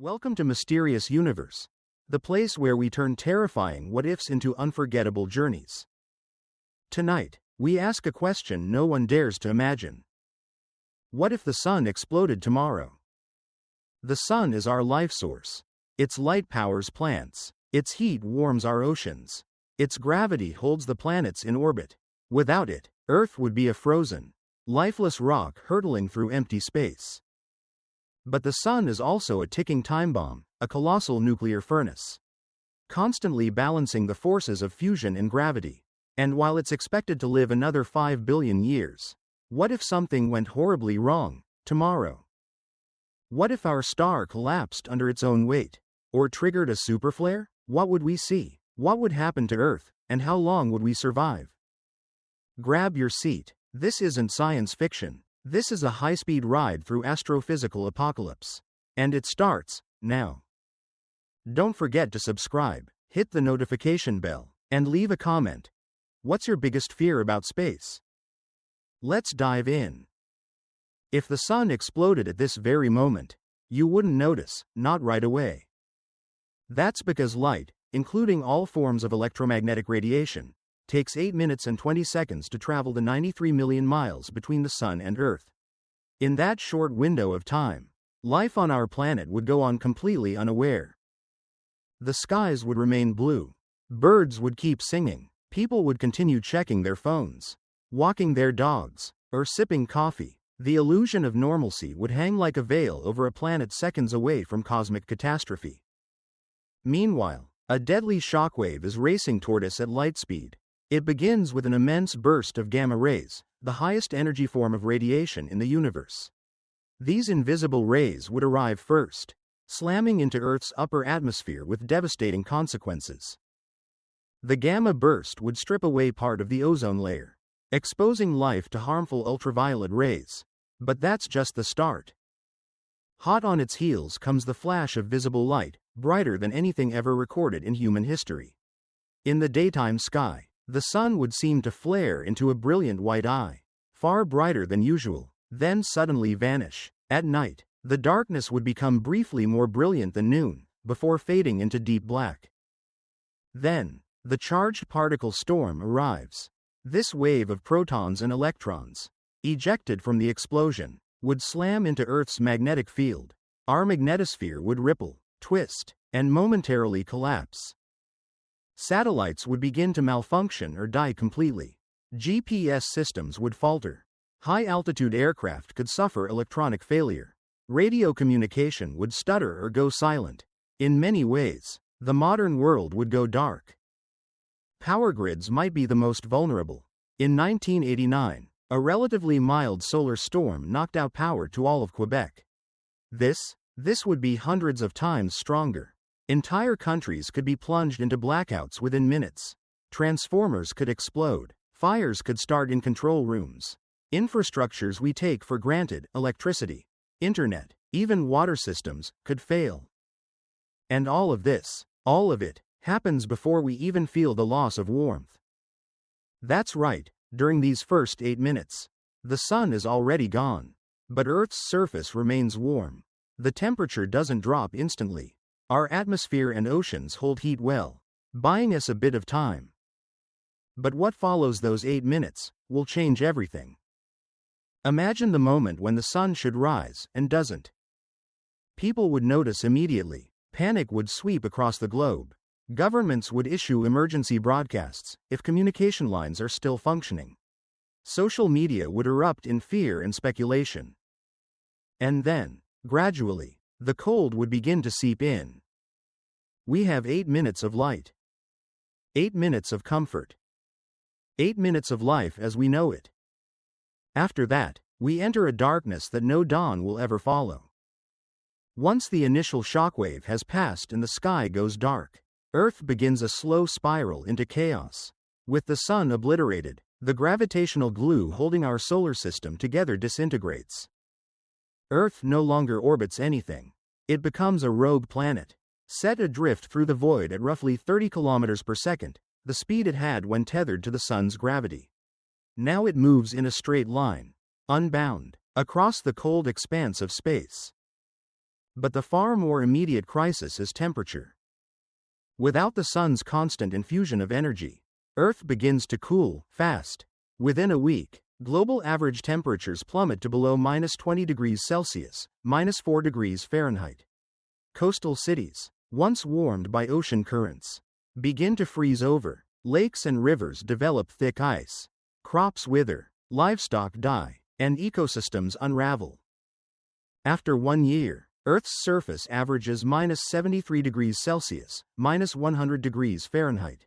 Welcome to Mysterious Universe, the place where we turn terrifying what-ifs into unforgettable journeys. Tonight, we ask a question no one dares to imagine. What if the sun exploded tomorrow? The sun is our life source. Its light powers plants. Its heat warms our oceans. Its gravity holds the planets in orbit. Without it, Earth would be a frozen, lifeless rock hurtling through empty space. But the sun is also a ticking time bomb, a colossal nuclear furnace, constantly balancing the forces of fusion and gravity. And while it's expected to live another 5 billion years, what if something went horribly wrong tomorrow? What if our star collapsed under its own weight, or triggered a superflare? What would we see? What would happen to Earth, and how long would we survive? Grab your seat. This isn't science fiction. This is a high-speed ride through astrophysical apocalypse. And it starts now. Don't forget to subscribe, hit the notification bell, and leave a comment. What's your biggest fear about space? Let's dive in. If the sun exploded at this very moment, you wouldn't notice, not right away. That's because light, including all forms of electromagnetic radiation, takes 8 minutes and 20 seconds to travel the 93 million miles between the sun and Earth. In that short window of time, life on our planet would go on completely unaware. The skies would remain blue. Birds would keep singing. People would continue checking their phones, walking their dogs, or sipping coffee. The illusion of normalcy would hang like a veil over a planet seconds away from cosmic catastrophe. Meanwhile, a deadly shockwave is racing toward us at light speed. It begins with an immense burst of gamma rays, the highest energy form of radiation in the universe. These invisible rays would arrive first, slamming into Earth's upper atmosphere with devastating consequences. The gamma burst would strip away part of the ozone layer, exposing life to harmful ultraviolet rays. But that's just the start. Hot on its heels comes the flash of visible light, brighter than anything ever recorded in human history. In the daytime sky, the sun would seem to flare into a brilliant white eye, far brighter than usual, then suddenly vanish. At night, the darkness would become briefly more brilliant than noon, before fading into deep black. Then, the charged particle storm arrives. This wave of protons and electrons, ejected from the explosion, would slam into Earth's magnetic field. Our magnetosphere would ripple, twist, and momentarily collapse. Satellites would begin to malfunction or die completely. GPS systems would falter. High-altitude aircraft could suffer electronic failure. Radio communication would stutter or go silent. In many ways, the modern world would go dark. Power grids might be the most vulnerable. In 1989, a relatively mild solar storm knocked out power to all of Quebec. This would be hundreds of times stronger. Entire countries could be plunged into blackouts within minutes. Transformers could explode. Fires could start in control rooms. Infrastructures we take for granted, electricity, internet, even water systems, could fail. And all of it, happens before we even feel the loss of warmth. That's right, during these first 8 minutes, the sun is already gone. But Earth's surface remains warm. The temperature doesn't drop instantly. Our atmosphere and oceans hold heat well, buying us a bit of time. But what follows those 8 minutes will change everything. Imagine the moment when the sun should rise and doesn't. People would notice immediately. Panic would sweep across the globe. Governments would issue emergency broadcasts if communication lines are still functioning. Social media would erupt in fear and speculation. And then, gradually, the cold would begin to seep in. We have 8 minutes of light. 8 minutes of comfort. 8 minutes of life as we know it. After that, we enter a darkness that no dawn will ever follow. Once the initial shockwave has passed and the sky goes dark, Earth begins a slow spiral into chaos. With the sun obliterated, the gravitational glue holding our solar system together disintegrates. Earth no longer orbits anything. It becomes a rogue planet, set adrift through the void at roughly 30 kilometers per second, the speed it had when tethered to the sun's gravity. Now it moves in a straight line, unbound, across the cold expanse of space. But the far more immediate crisis is temperature. Without the sun's constant infusion of energy, Earth begins to cool fast. Within a week, global average temperatures plummet to below -20 degrees Celsius, -4 degrees Fahrenheit. Coastal cities, once warmed by ocean currents, begin to freeze over. Lakes and rivers develop thick ice. Crops wither, livestock die, and ecosystems unravel. After 1 year, Earth's surface averages -73 degrees Celsius, -100 degrees Fahrenheit.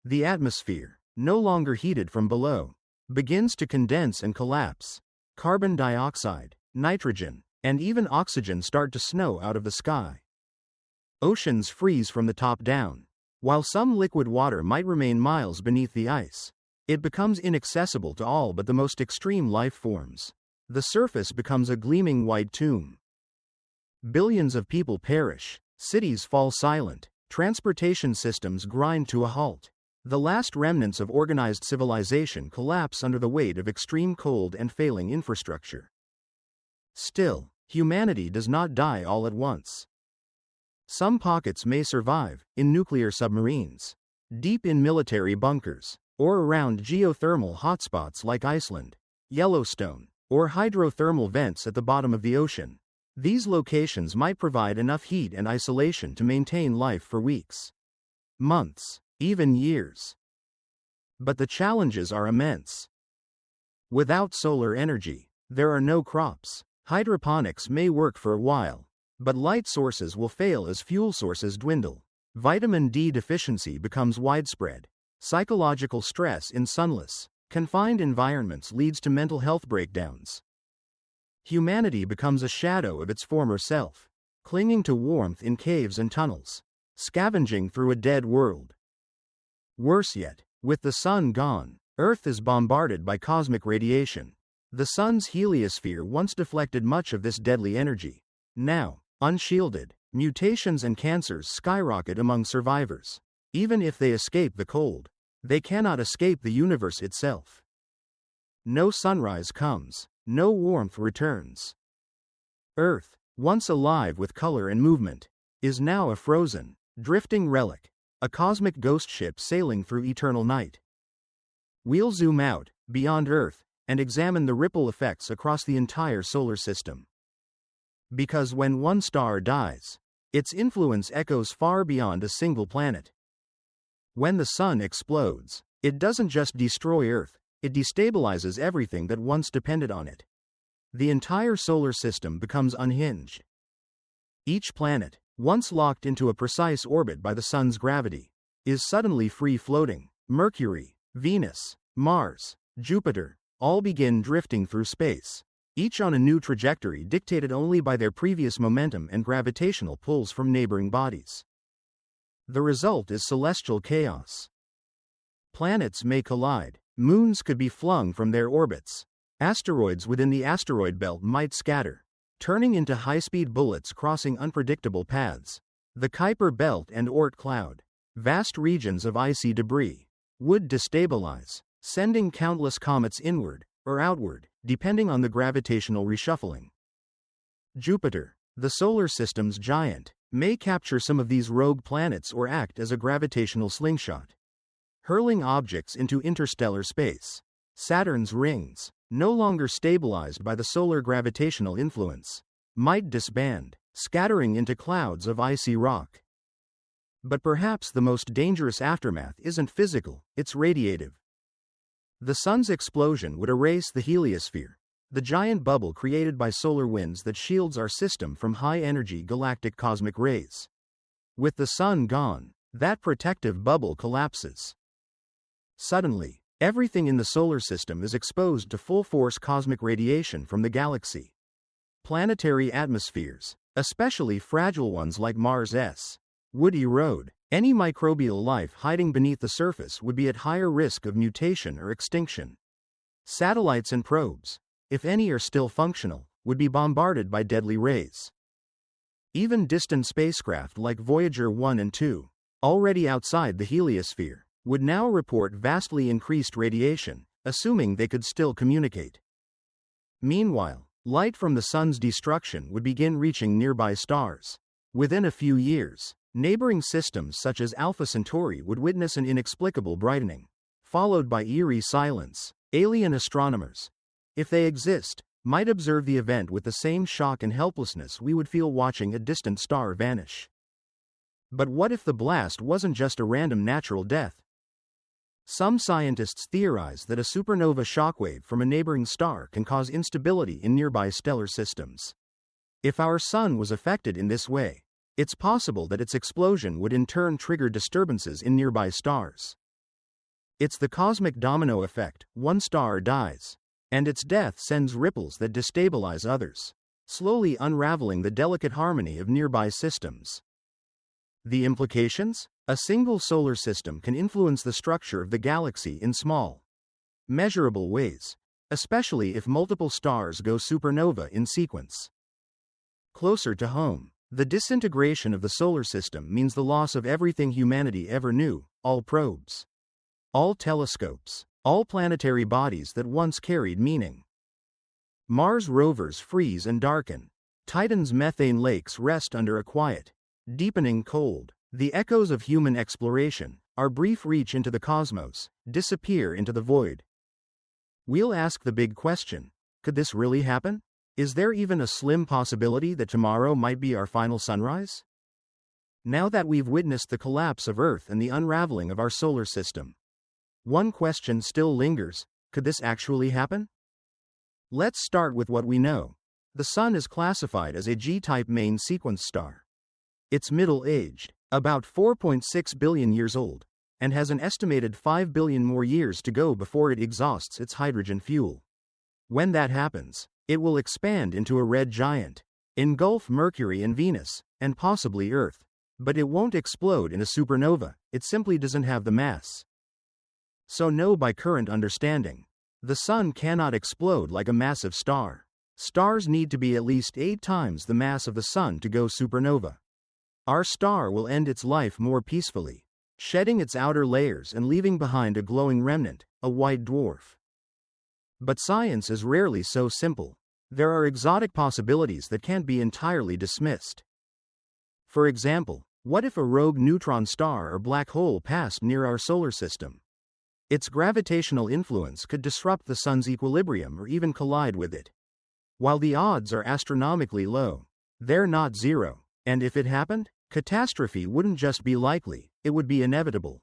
The atmosphere, no longer heated from below, begins to condense and collapse. Carbon dioxide, nitrogen, and even oxygen start to snow out of the sky. Oceans freeze from the top down. While some liquid water might remain miles beneath the ice, it becomes inaccessible to all but the most extreme life forms. The surface becomes a gleaming white tomb. Billions of people perish, cities fall silent, transportation systems grind to a halt. The last remnants of organized civilization collapse under the weight of extreme cold and failing infrastructure. Still, humanity does not die all at once. Some pockets may survive, in nuclear submarines, deep in military bunkers, or around geothermal hotspots like Iceland, Yellowstone, or hydrothermal vents at the bottom of the ocean. These locations might provide enough heat and isolation to maintain life for weeks, months, even years. But the challenges are immense. Without solar energy, there are no crops. Hydroponics may work for a while, but light sources will fail as fuel sources dwindle. Vitamin D deficiency becomes widespread. Psychological stress in sunless, confined environments leads to mental health breakdowns. Humanity becomes a shadow of its former self, clinging to warmth in caves and tunnels, scavenging through a dead world. Worse yet, with the sun gone, Earth is bombarded by cosmic radiation. The sun's heliosphere once deflected much of this deadly energy. Now, unshielded, mutations and cancers skyrocket among survivors. Even if they escape the cold, they cannot escape the universe itself. No sunrise comes, no warmth returns. Earth, once alive with color and movement, is now a frozen, drifting relic, a cosmic ghost ship sailing through eternal night. We'll zoom out, beyond Earth, and examine the ripple effects across the entire solar system. Because when one star dies, its influence echoes far beyond a single planet. When the sun explodes, it doesn't just destroy Earth, it destabilizes everything that once depended on it. The entire solar system becomes unhinged. Each planet, once locked into a precise orbit by the sun's gravity, is suddenly free-floating. Mercury, Venus, Mars, Jupiter, all begin drifting through space, each on a new trajectory dictated only by their previous momentum and gravitational pulls from neighboring bodies. The result is celestial chaos. Planets may collide, moons could be flung from their orbits, asteroids within the asteroid belt might scatter, turning into high-speed bullets crossing unpredictable paths. The Kuiper Belt and Oort cloud, vast regions of icy debris, would destabilize, sending countless comets inward or outward, depending on the gravitational reshuffling. Jupiter, the solar system's giant, may capture some of these rogue planets or act as a gravitational slingshot, hurling objects into interstellar space. Saturn's rings, no longer stabilized by the solar gravitational influence, might disband, scattering into clouds of icy rock. But perhaps the most dangerous aftermath isn't physical, it's radiative. The sun's explosion would erase the heliosphere, the giant bubble created by solar winds that shields our system from high-energy galactic cosmic rays. With the sun gone, that protective bubble collapses. Suddenly, everything in the solar system is exposed to full-force cosmic radiation from the galaxy. Planetary atmospheres, especially fragile ones like Mars' would erode. Any microbial life hiding beneath the surface would be at higher risk of mutation or extinction. Satellites and probes, if any are still functional, would be bombarded by deadly rays. Even distant spacecraft like Voyager 1 and 2, already outside the heliosphere, would now report vastly increased radiation, assuming they could still communicate. Meanwhile, Light from the sun's destruction would begin reaching nearby stars. Within a few years, neighboring systems such as Alpha Centauri would witness an inexplicable brightening, followed by eerie silence. Alien astronomers, if they exist, might observe the event with the same shock and helplessness we would feel watching a distant star vanish. But what if the blast wasn't just a random natural death? Some scientists theorize that a supernova shockwave from a neighboring star can cause instability in nearby stellar systems. If our sun was affected in this way, it's possible that its explosion would in turn trigger disturbances in nearby stars. It's the cosmic domino effect. One star dies, and its death sends ripples that destabilize others, slowly unraveling the delicate harmony of nearby systems. The implications? A single solar system can influence the structure of the galaxy in small, measurable ways, especially if multiple stars go supernova in sequence. Closer to home, the disintegration of the solar system means the loss of everything humanity ever knew: all probes, all telescopes, all planetary bodies that once carried meaning. Mars rovers freeze and darken. Titan's methane lakes rest under a quiet, deepening cold. The echoes of human exploration, our brief reach into the cosmos, disappear into the void. We'll ask the big question: could this really happen? Is there even a slim possibility that tomorrow might be our final sunrise? Now that we've witnessed the collapse of Earth and the unraveling of our solar system, one question still lingers: could this actually happen? Let's start with what we know. The Sun is classified as a G-type main sequence star. It's middle-aged, about 4.6 billion years old, and has an estimated 5 billion more years to go before it exhausts its hydrogen fuel. When that happens, it will expand into a red giant, engulf Mercury and Venus, and possibly Earth. But it won't explode in a supernova. It simply doesn't have the mass. So no, by current understanding, the Sun cannot explode like a massive star. Stars need to be at least 8 times the mass of the Sun to go supernova. Our star will end its life more peacefully, shedding its outer layers and leaving behind a glowing remnant, a white dwarf. But science is rarely so simple. There are exotic possibilities that can't be entirely dismissed. For example, what if a rogue neutron star or black hole passed near our solar system? Its gravitational influence could disrupt the Sun's equilibrium or even collide with it. While the odds are astronomically low, they're not zero. And if it happened, catastrophe wouldn't just be likely, it would be inevitable.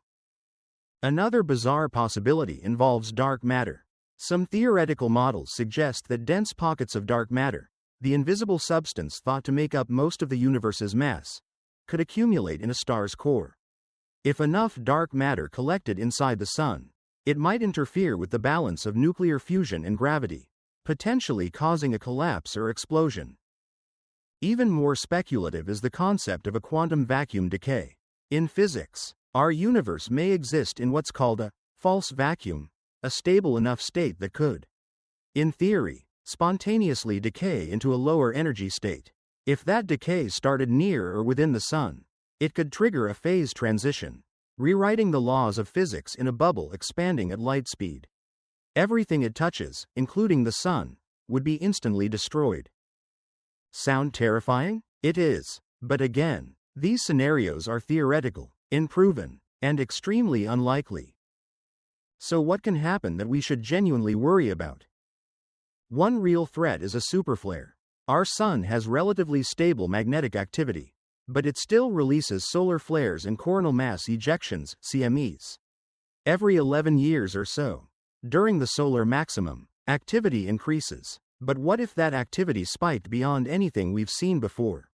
Another bizarre possibility involves dark matter. Some theoretical models suggest that dense pockets of dark matter, the invisible substance thought to make up most of the universe's mass, could accumulate in a star's core. If enough dark matter collected inside the Sun, it might interfere with the balance of nuclear fusion and gravity, potentially causing a collapse or explosion. Even more speculative is the concept of a quantum vacuum decay. In physics, our universe may exist in what's called a false vacuum, a stable enough state that could, in theory, spontaneously decay into a lower energy state. If that decay started near or within the Sun, it could trigger a phase transition, rewriting the laws of physics in a bubble expanding at light speed. Everything it touches, including the Sun, would be instantly destroyed. Sound terrifying? It is. But again, these scenarios are theoretical, unproven, and extremely unlikely. So what can happen that we should genuinely worry about? One real threat is a superflare. Our Sun has relatively stable magnetic activity, but it still releases solar flares and coronal mass ejections, CMEs. Every 11 years or so. During the solar maximum, activity increases. But what if that activity spiked beyond anything we've seen before?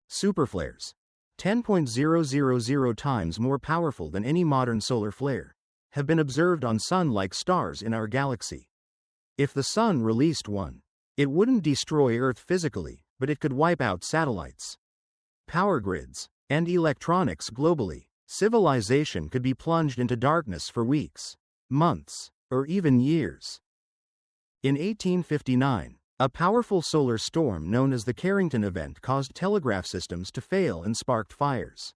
Superflares, 10.000 times more powerful than any modern solar flare, have been observed on Sun-like stars in our galaxy. If the Sun released one, it wouldn't destroy Earth physically, but it could wipe out satellites, power grids, and electronics globally. Civilization could be plunged into darkness for weeks, months, or even years. In 1859, a powerful solar storm known as the Carrington event caused telegraph systems to fail and sparked fires.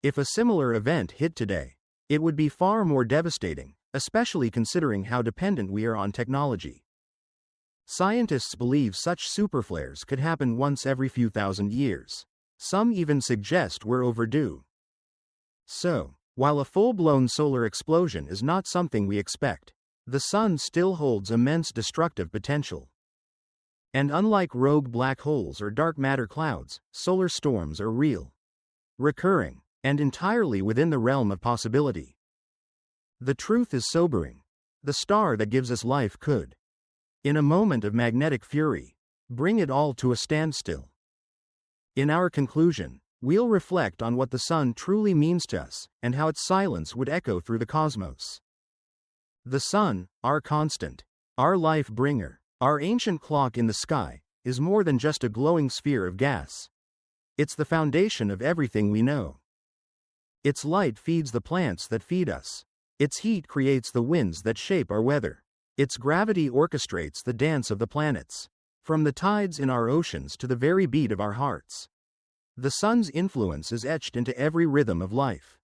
If a similar event hit today, it would be far more devastating, especially considering how dependent we are on technology. Scientists believe such superflares could happen once every few thousand years. Some even suggest we're overdue. So, while a full-blown solar explosion is not something we expect, the Sun still holds immense destructive potential. And unlike rogue black holes or dark matter clouds, solar storms are real, recurring, and entirely within the realm of possibility. The truth is sobering. The star that gives us life could, in a moment of magnetic fury, bring it all to a standstill. In our conclusion, we'll reflect on what the Sun truly means to us, and how its silence would echo through the cosmos. The Sun, our constant, our life-bringer, our ancient clock in the sky, is more than just a glowing sphere of gas. It's the foundation of everything we know. Its light feeds the plants that feed us. Its heat creates the winds that shape our weather. Its gravity orchestrates the dance of the planets, from the tides in our oceans to the very beat of our hearts. The Sun's influence is etched into every rhythm of life.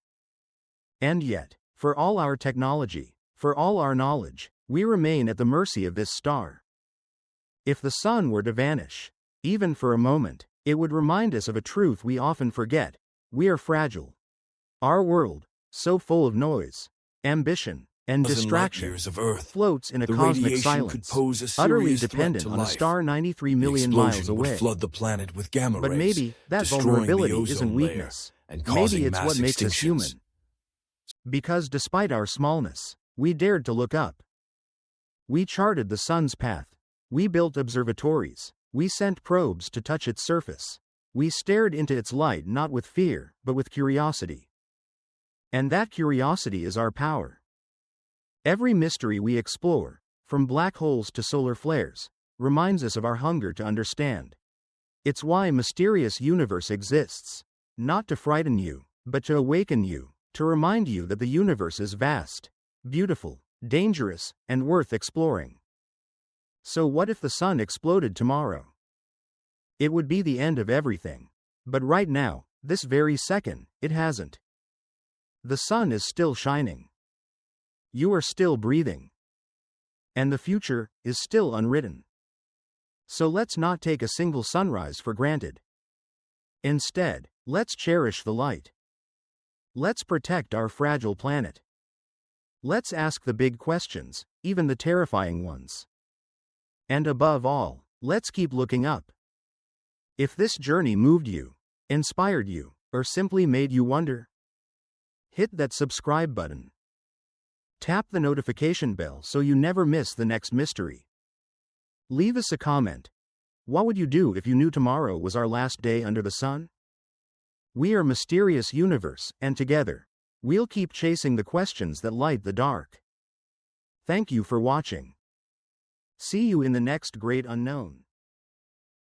And yet, for all our technology, for all our knowledge, we remain at the mercy of this star. If the Sun were to vanish, even for a moment, it would remind us of a truth we often forget: we are fragile. Our world, so full of noise, ambition, and distraction, floats in a cosmic silence, utterly dependent on a star 93 million miles away. Flood the planet with gamma but rays, maybe that destroying vulnerability the ozone isn't layer weakness. and Maybe causing it's mass what makes us extinctions. human. Because despite our smallness, we dared to look up. We charted the Sun's path. We built observatories. We sent probes to touch its surface. We stared into its light not with fear, but with curiosity. And that curiosity is our power. Every mystery we explore, from black holes to solar flares, reminds us of our hunger to understand. It's why Mysterious Universe exists. Not to frighten you, but to awaken you, to remind you that the universe is vast, beautiful, dangerous, and worth exploring. So what if the Sun exploded tomorrow? It would be the end of everything. But right now, this very second, it hasn't. The Sun is still shining. You are still breathing. And the future is still unwritten. So let's not take a single sunrise for granted. Instead, let's cherish the light. Let's protect our fragile planet. Let's ask the big questions, even the terrifying ones. And above all, let's keep looking up. If this journey moved you, inspired you, or simply made you wonder, hit that subscribe button. Tap the notification bell so you never miss the next mystery. Leave us a comment. What would you do if you knew tomorrow was our last day under the sun? We are Mysterious Universe, and together, we'll keep chasing the questions that light the dark. Thank you for watching. See you in the next great unknown.